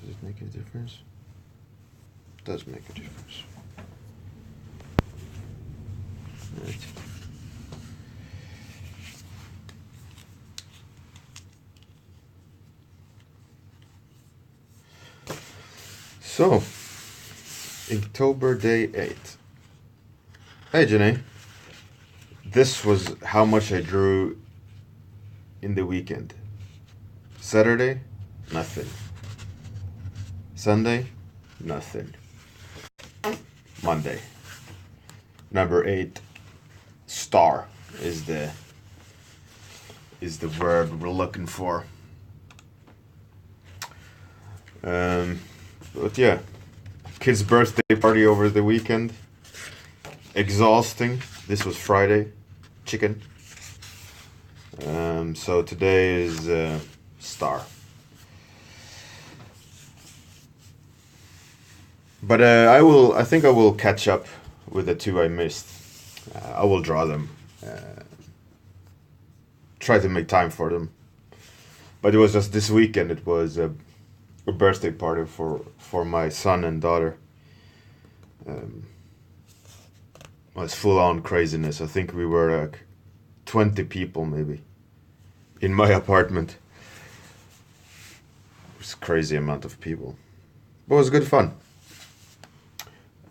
Does it make a difference? It does make a difference. Right. So, October day 8. Hey, Janae. This was how much I drew in the weekend. Saturday, nothing. Sunday, nothing. Monday, number 8, star is the word we're looking for. But yeah, kid's birthday party over the weekend. Exhausting. This was Friday. Chicken. So today is star. But I think I will catch up with the 2 I missed. I will draw them. Try to make time for them. But it was just this weekend. It was a birthday party for my son and daughter. It was full on craziness. I think we were like 20 people maybe in my apartment. It was a crazy amount of people. But it was good fun.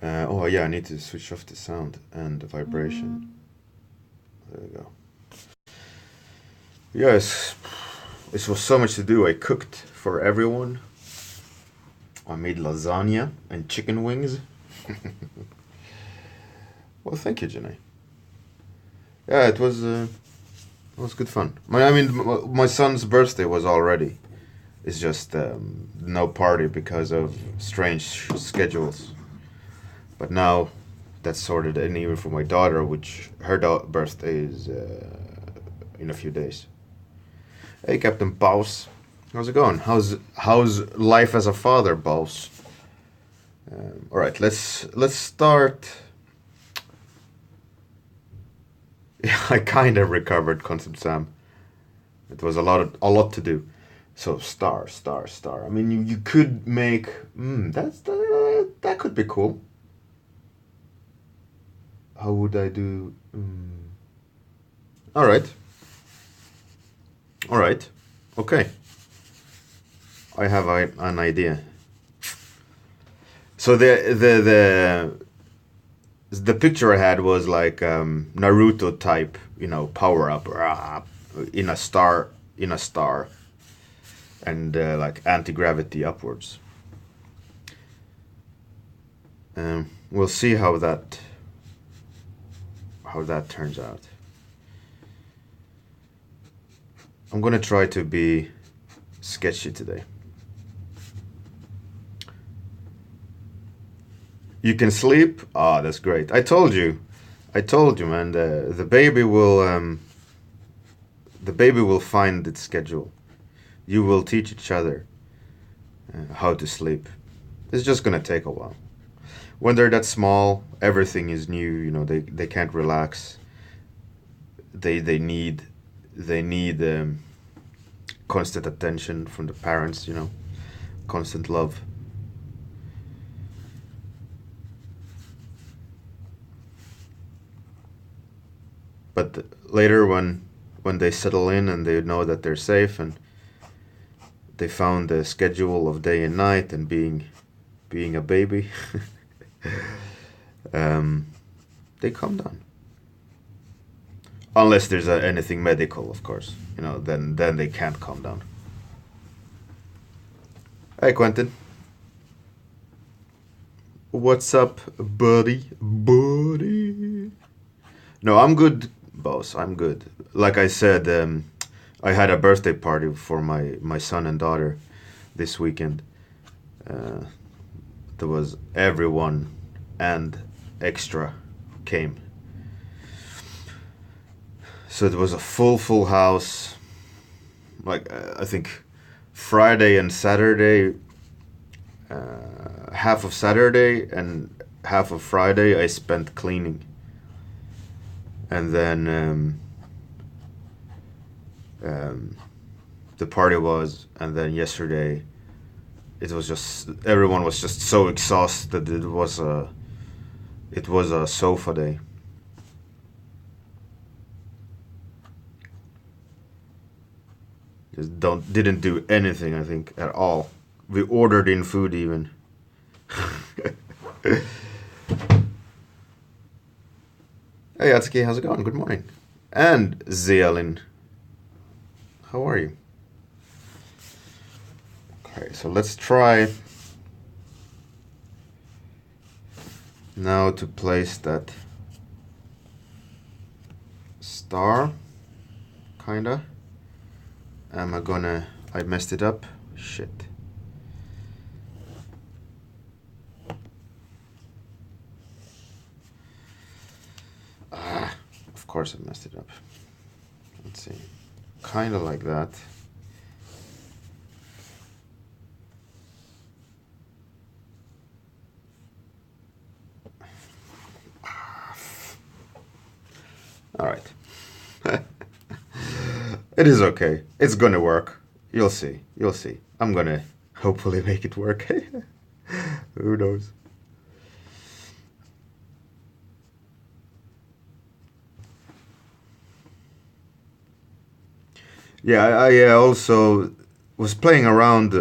Oh yeah, I need to switch off the sound and the vibration. There we go. Yes, this was so much to do. I cooked for everyone. I made lasagna and chicken wings. Well, thank you, Jenny. Yeah, it was good fun. My son's birthday was already. It's just no party because of strange schedules. But now that's sorted, and even for my daughter, which her birthday is in a few days. Hey, Captain Baus, how's it going? How's life as a father, Baus? All right, let's start. Yeah, I kind of recovered, Concept Sam. It was a lot to do. So star. I mean, you could make that could be cool. How would I do? All right. Okay. I have an idea. So the picture I had was like Naruto type, power up in a star, and like anti-gravity upwards. We'll see how that turns out. I'm gonna try to be sketchy today. You can sleep? Ah, that's great. I told you, man. The baby will find its schedule. You will teach each other how to sleep. It's just gonna take a while. When they're that small, everything is new. They can't relax. They need constant attention from the parents. Constant love. But later, when they settle in and they know that they're safe and they found a schedule of day and night and being a baby, they calm down. Unless there's anything medical, of course. Then they can't calm down. Hey, Quentin. What's up, buddy? No, I'm good, boss. I'm good. Like I said, I had a birthday party for my son and daughter this weekend. There was everyone and extra came. So it was a full house. Like I think Friday and Saturday, half of Saturday and half of Friday I spent cleaning. And then the party was, and then yesterday it was just everyone was just so exhausted. It was a sofa day. Just didn't do anything, I think, at all. We ordered in food even. Hey Atsuki, how's it going? Good morning. And Zealin, how are you? Okay, so let's try now to place that star, kinda. I messed it up. Shit. Of course I messed it up. Let's see. Kinda like that. All right. It is okay. It's gonna work. You'll see. You'll see. I'm gonna hopefully make it work. Who knows? Yeah, I also was playing around,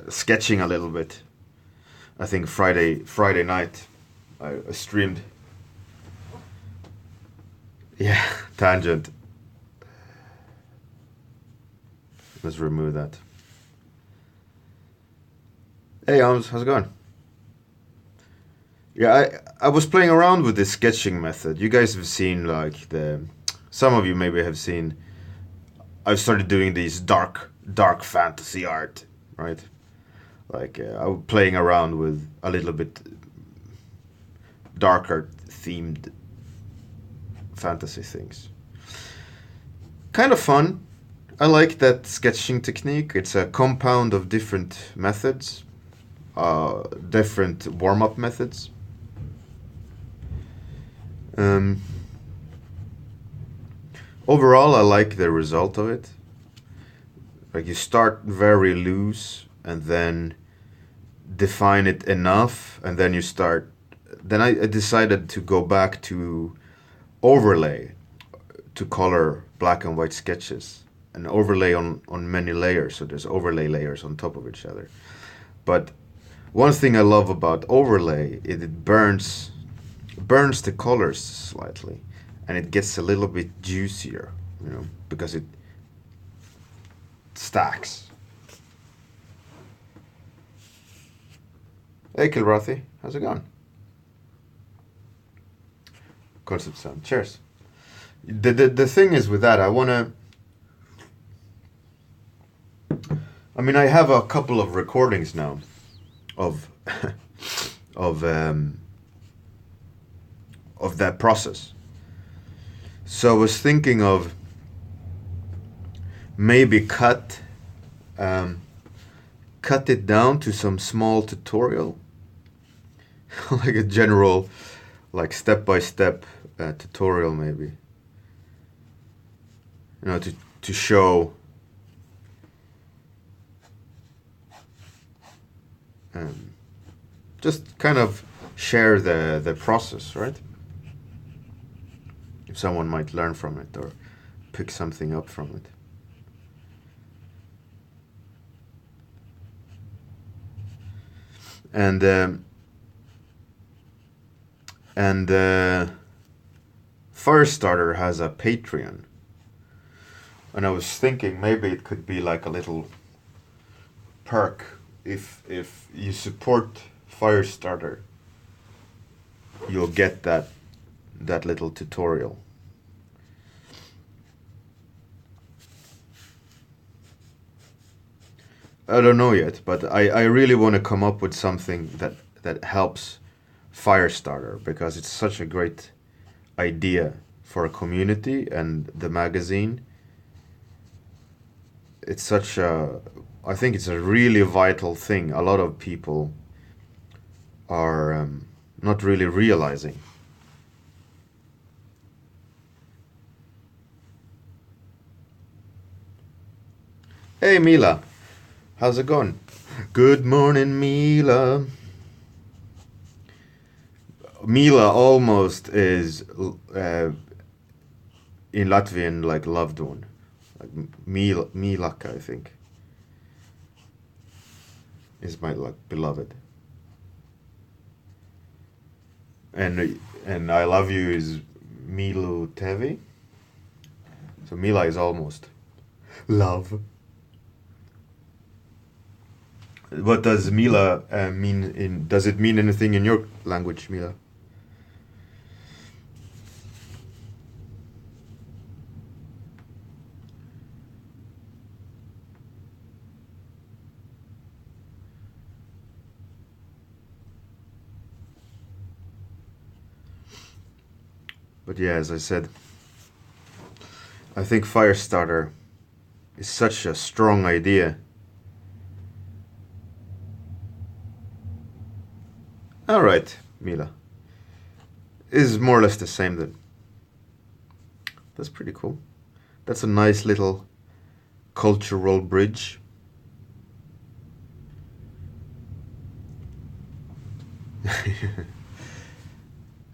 sketching a little bit. I think Friday night I streamed. Yeah, tangent. Let's remove that. Hey, Arms, how's it going? Yeah, I was playing around with this sketching method. You guys have seen some of you maybe have seen. I started doing these dark fantasy art, right? I was playing around with a little bit darker themed fantasy things. Kind of fun. I like that sketching technique. It's a compound of different methods, different warm-up methods. Overall, I like the result of it. Like you start very loose and then define it enough, and then you start. Then I decided to go back to overlay, to color black and white sketches, and overlay on many layers. So there's overlay layers on top of each other. But one thing I love about overlay is it burns the colors slightly, and it gets a little bit juicier, because it stacks. Hey Kilrathi, how's it going? Concept sound. Cheers. The thing is with that, I have a couple of recordings now of of that process. So I was thinking of maybe cut it down to some small tutorial, like a general, step-by-step tutorial, maybe. To show just kind of share the process, right? If someone might learn from it or pick something up from it. And Firestarter has a Patreon, and I was thinking maybe it could be like a little perk if you support Firestarter, you'll get that little tutorial. I don't know yet, but I really want to come up with something that helps Firestarter, because it's such a great idea for a community and the magazine. I think it's a really vital thing. A lot of people are not really realizing. Hey Mila, How's it going? Good morning, Mila. Mila almost is in Latvian like loved one, like Milaka, I think, is my like beloved, and I love you is Milu Tevi. So Mila is almost love. What does Mila mean in? Does it mean anything in your language, Mila? But yeah, as I said, I think Firestarter is such a strong idea. All right, Mila. Is more or less the same then. That's pretty cool. That's a nice little cultural bridge.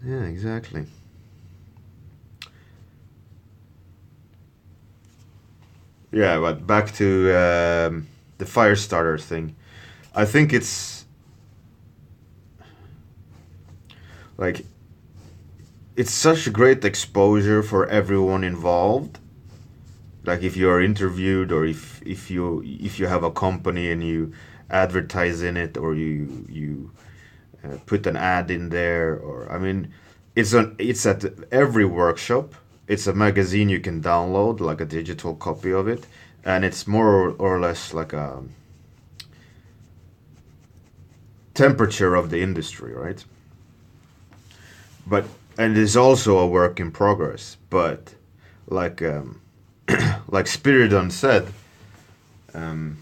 Yeah, exactly. Yeah, but back to the Firestarter thing. I think it's like it's such a great exposure for everyone involved. Like if you're interviewed, or if you have a company and you advertise in it, or you put an ad in there, or I mean, it's at every workshop. It's a magazine you can download, like a digital copy of it, and it's more or less like a temperature of the industry, right? But and it's also a work in progress. But like like Spiridon said, um,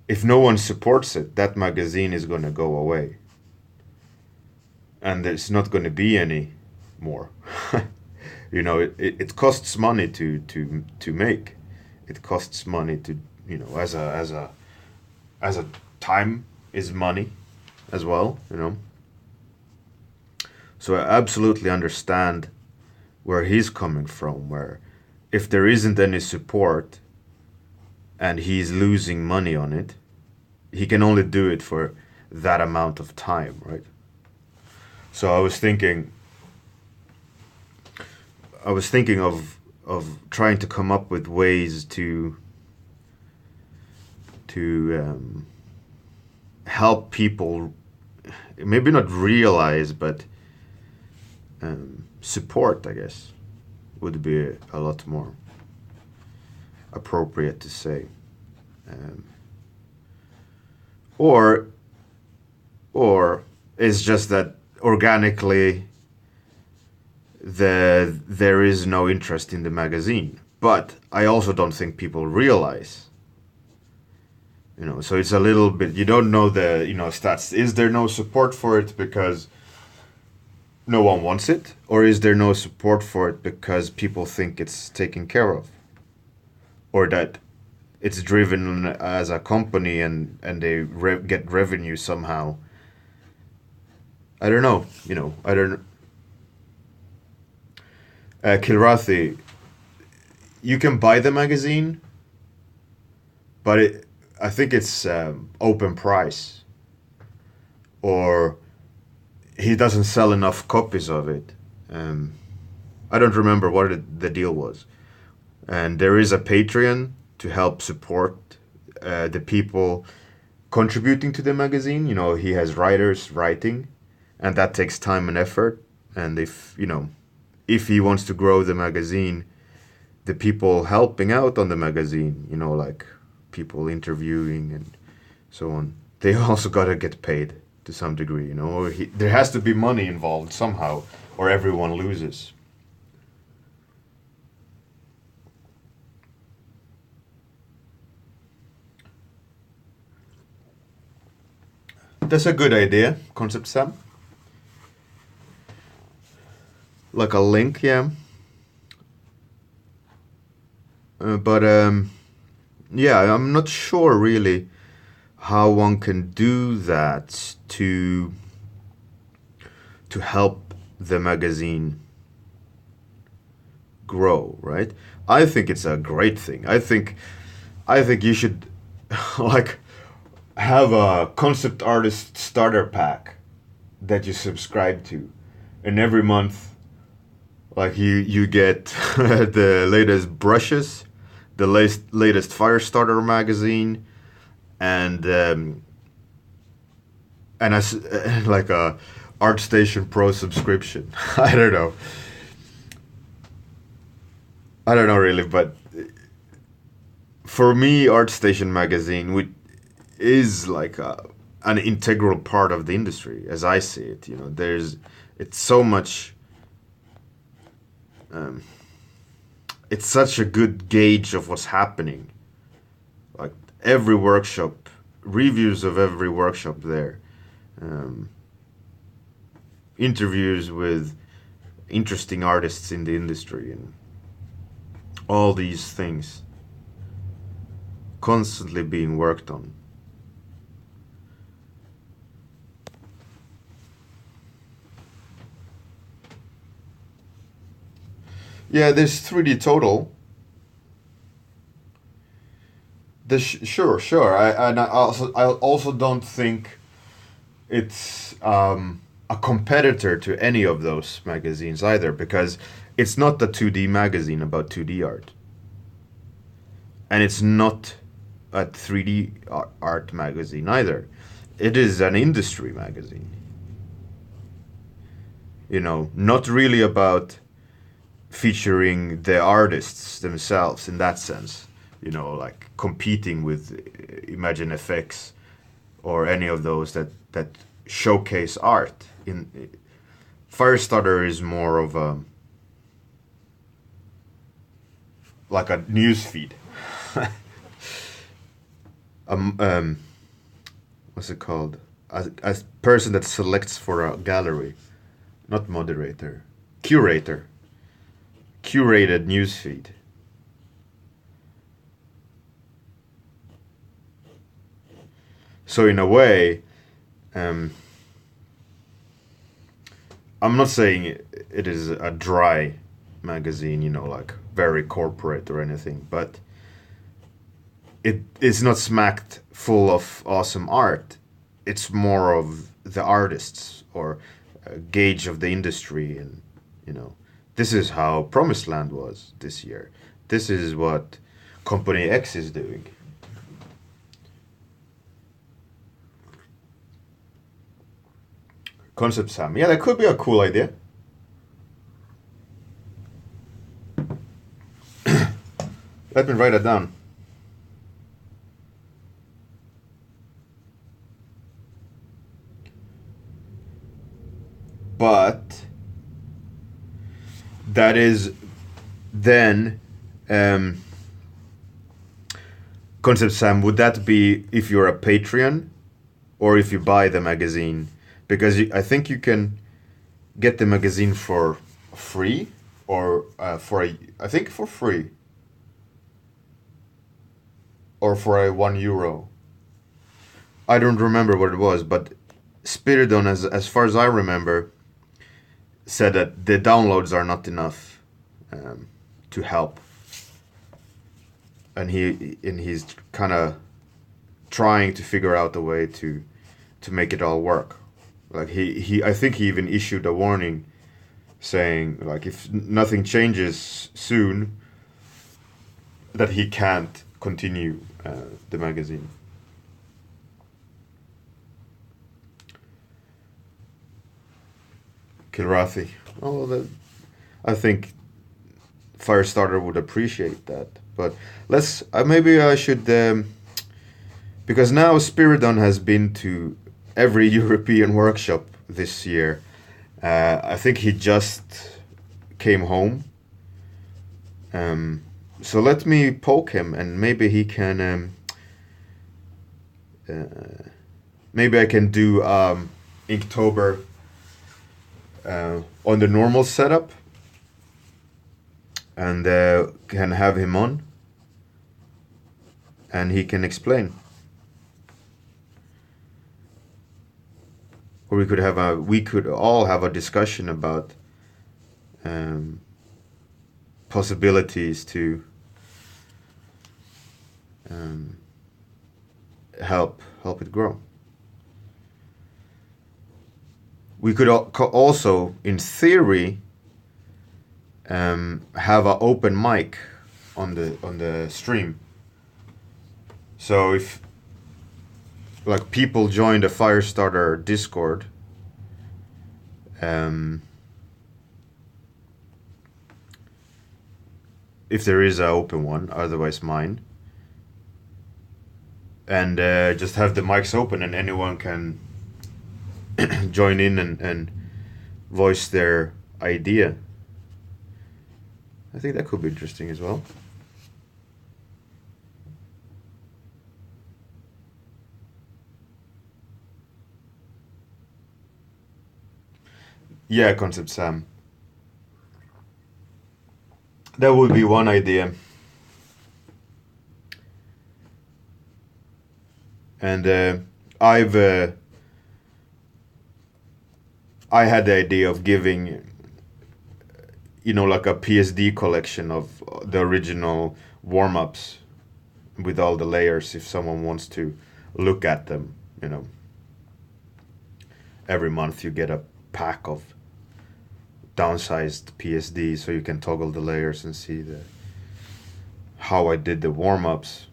if no one supports it, that magazine is going to go away, and there's not going to be any more. It costs money to make. It costs money to as a time is money as well. So I absolutely understand where he's coming from, where if there isn't any support and he's losing money on it, he can only do it for that amount of time, right? So I was thinking of trying to come up with ways to help people, maybe not realize, but support, I guess, would be a lot more appropriate to say. Um, or or it's just that organically there is no interest in the magazine. But I also don't think people realize. So it's a little bit, you don't know the stats. Is there no support for it because no one wants it, or is there no support for it because people think it's taken care of, or that it's driven as a company and they get revenue somehow? I don't know. I don't. Kilrathi, you can buy the magazine, but I think it's open price, or he doesn't sell enough copies of it. I don't remember what the deal was. And there is a Patreon to help support the people contributing to the magazine. He has writers writing, and that takes time and effort. And if he wants to grow the magazine, the people helping out on the magazine, like people interviewing and so on, they also gotta get paid to some degree. There has to be money involved somehow, or everyone loses. That's a good idea, Concept Sam. Like a link, yeah. But yeah, I'm not sure really how one can do that to help the magazine grow, right? I think it's a great thing. I think you should like have a concept artist starter pack that you subscribe to, and every month, like you get the latest brushes, the latest Firestarter magazine, and as like a ArtStation Pro subscription. I don't know. I don't know really, but for me, ArtStation magazine is like an integral part of the industry, as I see it. You know, it's so much. It's such a good gauge of what's happening. Like every workshop, reviews of every workshop there, um, interviews with interesting artists in the industry, and all these things constantly being worked on. Yeah, there's 3D Total. Sure. I also don't think it's a competitor to any of those magazines either, because it's not a 2D magazine about 2D art, and it's not a 3D art magazine either. It is an industry magazine. You know, not really about featuring the artists themselves in that sense. You know, like competing with Imagine FX or any of those that showcase art. In Firestarter is more of a like a news feed. What's it called? A person that selects for a gallery, not moderator, curator, curated news feed. So in a way, I'm not saying it is a dry magazine, you know, like very corporate or anything, but it is not smacked full of awesome art. It's more of the artists or a gauge of the industry, and you know, this is how Promised Land was this year. This is what Company X is doing. Concept Sam. Yeah, that could be a cool idea. Let me write it down. But that is then Concept Sam, would that be if you're a Patreon or if you buy the magazine? Because I think you can get the magazine for free or I think for free or for a €1. I don't remember what it was, but Spiridon, as far as I remember, said that the downloads are not enough to help, and he's kind of trying to figure out a way to make it all work. Like he I think he even issued a warning saying like if nothing changes soon, that he can't continue the magazine. Kilrathi. Oh, I think Firestarter would appreciate that. But let's maybe I should because now Spiridon has been to every European workshop this year. I think he just came home. So let me poke him, and maybe he can. Maybe I can do Inktober on the normal setup, and can have him on. and he can explain. Or we could all have a discussion about possibilities to help it grow. We could also, in theory, have an open mic on the stream. So if like people join the Firestarter Discord, if there is an open one, otherwise mine, and just have the mics open and anyone can join in and voice their idea. I think that could be interesting as well. Yeah, Concept Sam. That would be one idea. And I had the idea of giving, like a PSD collection of the original warm-ups with all the layers if someone wants to look at them, Every month you get a pack of downsized PSD so you can toggle the layers and see how I did the warm-ups.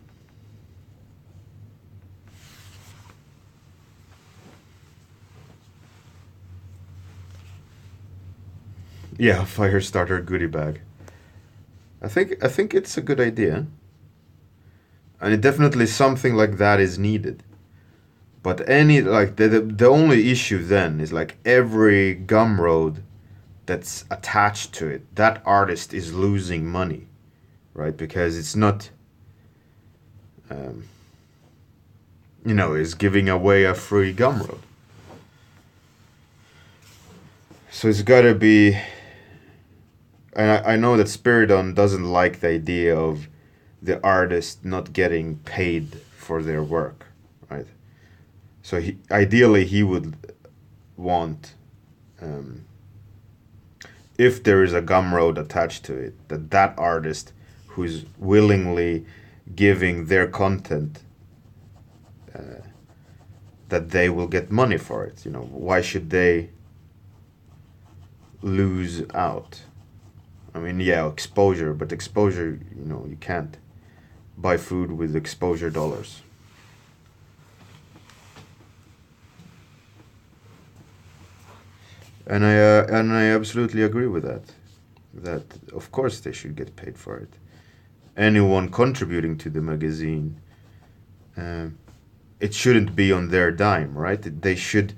Yeah, Firestarter goodie bag. I think it's a good idea. And it definitely something like that is needed. But the only issue then is like every Gumroad that's attached to it, that artist is losing money, right? Because it's not, is giving away a free Gumroad. So it's gotta be, and I know that Spiridon doesn't like the idea of the artist not getting paid for their work, right? So ideally he would want, if there is a Gumroad attached to it, that artist who's willingly giving their content, that they will get money for it. Why should they lose out? I mean, yeah, exposure, but exposure, you can't buy food with exposure dollars. And I absolutely agree with that. That of course they should get paid for it. Anyone contributing to the magazine, it shouldn't be on their dime, right? They should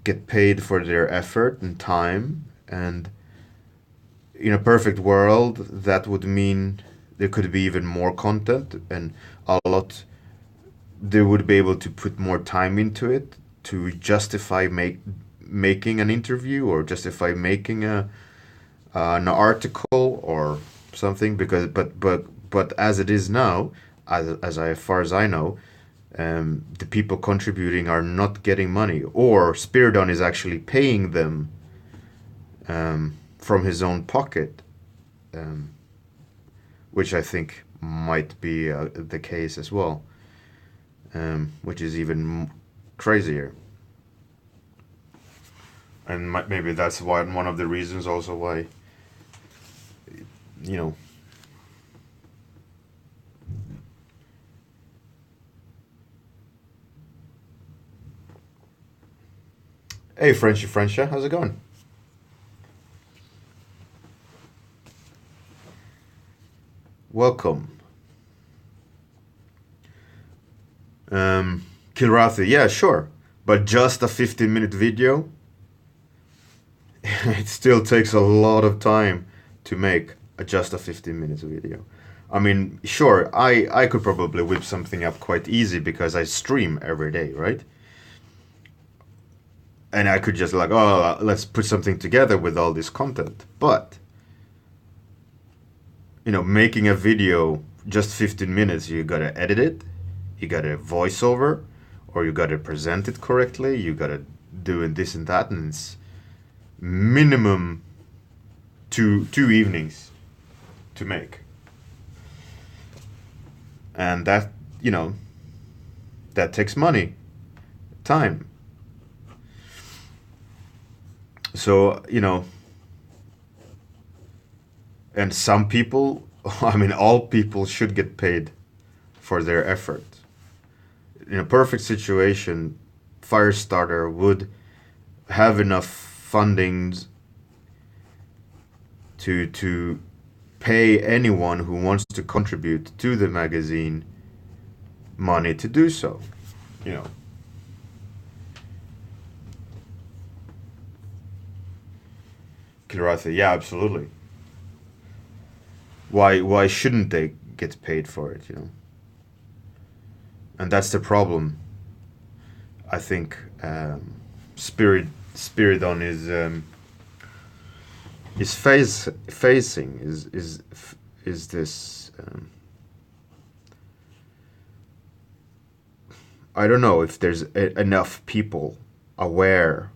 get paid for their effort and time. And in a perfect world, that would mean there could be even more content and they would be able to put more time into it to justify making an interview or justify making an article or something. Because but as it is now, as far as I know, the people contributing are not getting money, or Spiridon is actually paying them from his own pocket, which I think might be the case as well, which is even crazier. And maybe that's one of the reasons also why, Hey, Frenchie, how's it going? Welcome. Kilrathi, yeah, sure. But just a 15-minute video? It still takes a lot of time to make just a 15-minute video. I mean, sure, I could probably whip something up quite easy because I stream every day, right? And I could just let's put something together with all this content. But, making a video just 15 minutes. You gotta edit it, you gotta voice over, or you gotta present it correctly, you gotta do this and that, and it's minimum two evenings to make. And that, that takes money, time. So, and some people, I mean, all people should get paid for their effort. In a perfect situation, Firestarter would have enough funding to pay anyone who wants to contribute to the magazine money to do so. Kilrathi, yeah, absolutely. Why shouldn't they get paid for it, And that's the problem. I think Spiridon is facing is this. I don't know if there's enough people aware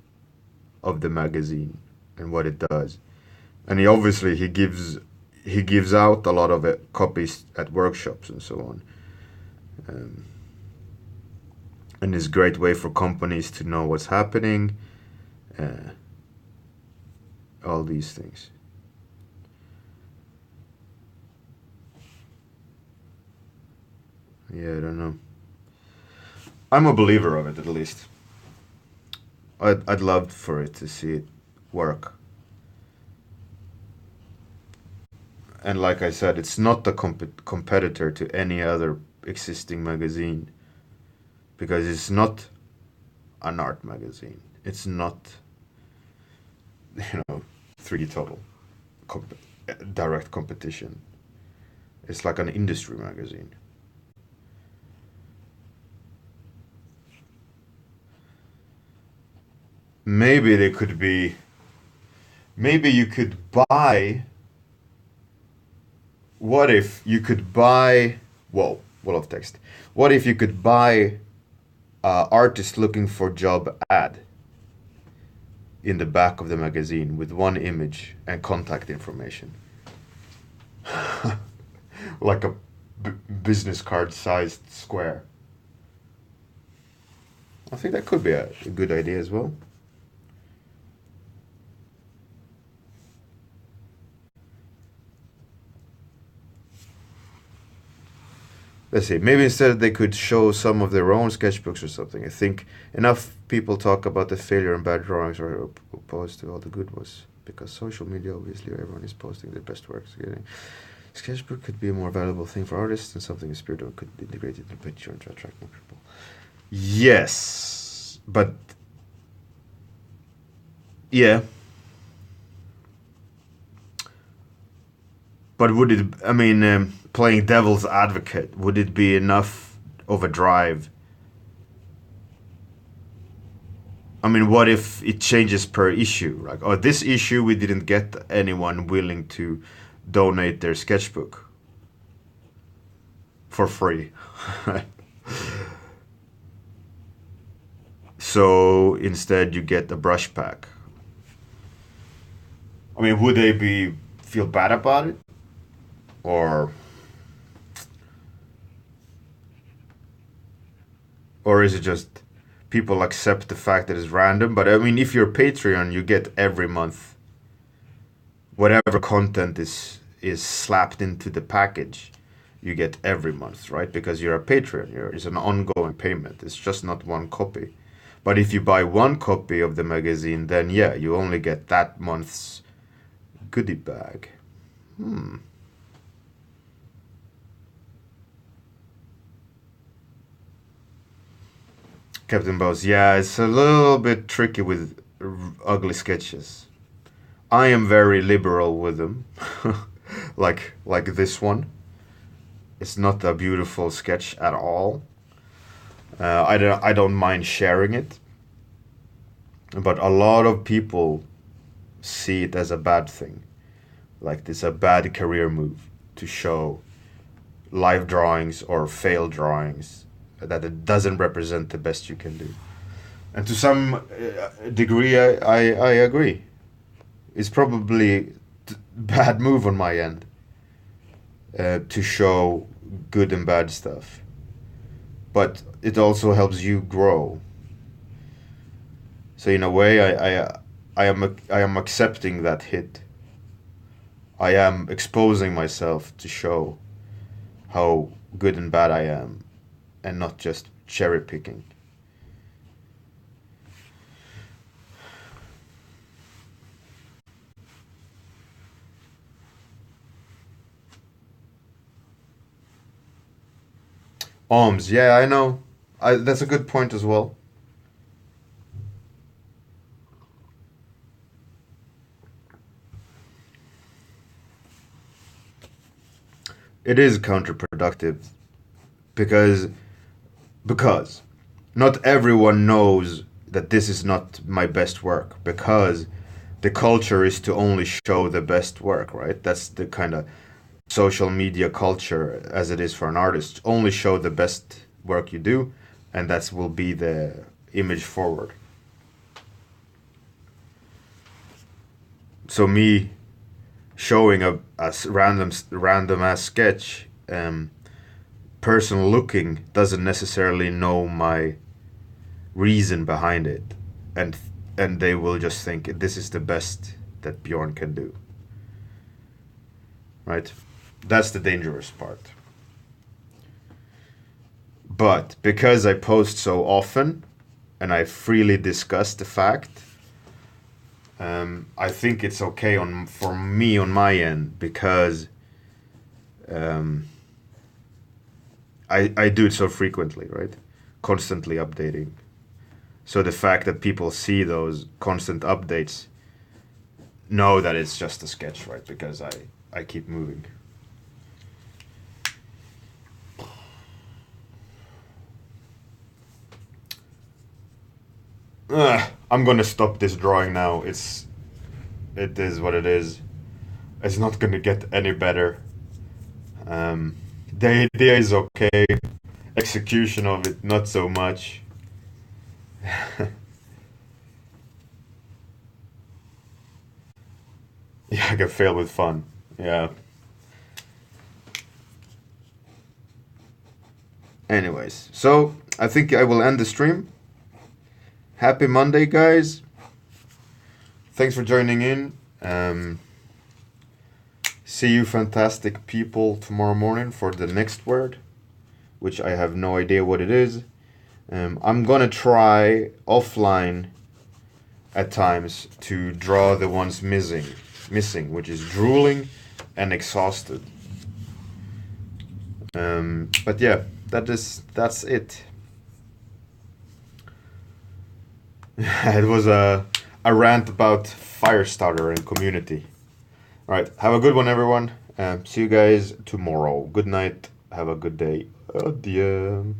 of the magazine and what it does, and he gives out a lot of copies at workshops and so on, and it's a great way for companies to know what's happening, all these things. Yeah, I don't know. I'm a believer of it, at least. I'd love for it to see it work. And like I said, it's not a competitor to any other existing magazine, because it's not an art magazine. It's not, 3D Total direct competition. It's like an industry magazine. Maybe you could buy. What if you could buy? Whoa, wall of text. What if you could buy artist looking for job ad in the back of the magazine with one image and contact information? Like a business card sized square. I think that could be a good idea as well. Let's see, maybe instead they could show some of their own sketchbooks or something. I think enough people talk about the failure and bad drawings are opposed to all the good ones, because social media, obviously, everyone is posting their best works. Sketchbook could be a more valuable thing for artists, and something in spirit could integrate it in the picture and to attract more people. Yes, but yeah. But would it, playing devil's advocate, would it be enough of a drive? What if it changes per issue? Like, this issue we didn't get anyone willing to donate their sketchbook for free. So instead you get a brush pack. Would they feel bad about it? Or is it just people accept the fact that it's random? But if you're Patreon, you get every month whatever content is slapped into the package. You get every month, right? Because you're a Patreon. It's an ongoing payment. It's just not one copy. But if you buy one copy of the magazine, then yeah, you only get that month's goodie bag. Captain Boss, yeah, it's a little bit tricky with ugly sketches. I am very liberal with them, like this one. It's not a beautiful sketch at all. I don't mind sharing it, but a lot of people see it as a bad thing, like it's a bad career move to show live drawings or failed drawings, that it doesn't represent the best you can do. And to some degree, I agree. It's probably bad move on my end to show good and bad stuff. But it also helps you grow. So in a way, I am accepting that hit. I am exposing myself to show how good and bad I am, and not just cherry picking. Alms, yeah, I know. That's a good point as well. It is counterproductive because because not everyone knows that this is not my best work, because the culture is to only show the best work, right? That's the kind of social media culture as it is for an artist. Only show the best work you do, and that will be the image forward. So me showing a random ass sketch, person looking doesn't necessarily know my reason behind it, and and they will just think this is the best that Bjorn can do. Right? That's the dangerous part. But because I post so often and I freely discuss the fact, I think it's okay for me on my end, because I do it so frequently, right? Constantly updating. So the fact that people see those constant updates know that it's just a sketch, right? Because I keep moving. I'm gonna stop this drawing now. It is what it is. It's not gonna get any better. The idea is okay. Execution of it, not so much. Yeah, I can fail with fun. Yeah. Anyways, so I think I will end the stream. Happy Monday, guys. Thanks for joining in. See you fantastic people tomorrow morning for the next word, which I have no idea what it is. I'm gonna try offline at times to draw the ones missing, which is drooling and exhausted. But yeah, that's it. It was a rant about Firestarter and community. All right, have a good one, everyone. See you guys tomorrow. Good night. Have a good day. Adieu.